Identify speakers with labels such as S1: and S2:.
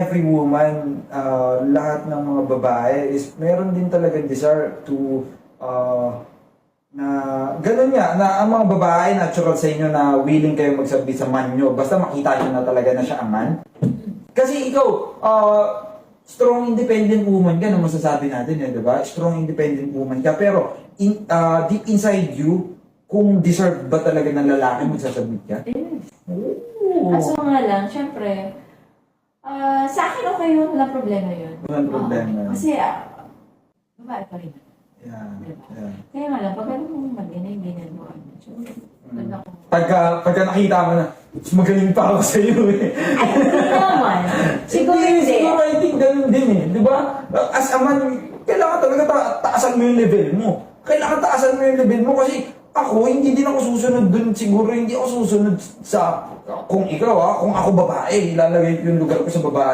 S1: every woman, lahat ng mga babae is meron din talaga desire to na ganun nga, na ang mga babae natural sa inyo na willing kayo magsabi sa man nyo, basta makita nyo na talaga na siya ang man. Kasi ikaw, strong independent woman ka, na masasabi natin yun, di ba? Strong independent woman ka, pero deep inside you, kung deserve ba talaga ng lalaki magsasabit ka?
S2: Yes.
S1: Oo.
S2: Kaso nga lang, syempre, sa akin okay yun, walang problema yun.
S1: Walang problema.
S2: Kasi, babae pa rin.
S1: Yeah.
S2: Diba?
S1: Yeah.
S2: Kaya nga lang, pag alam mo mag-inay mo, so, ganda ko.
S1: Pagka nakita mo na, mas magaling pa ako sa iyo eh.
S2: Ay, hindi naman. Siguro hindi.
S1: Siguro I think ganun din eh. Di ba? As a man, kailangan talaga taasan mo yung level mo. Kailangan taasan mo yung level mo kasi ako, hindi din ako susunod dun. Siguro hindi ako susunod sa, kung ikaw kung ako babae, ilalagay ko yung lugar ko sa babae.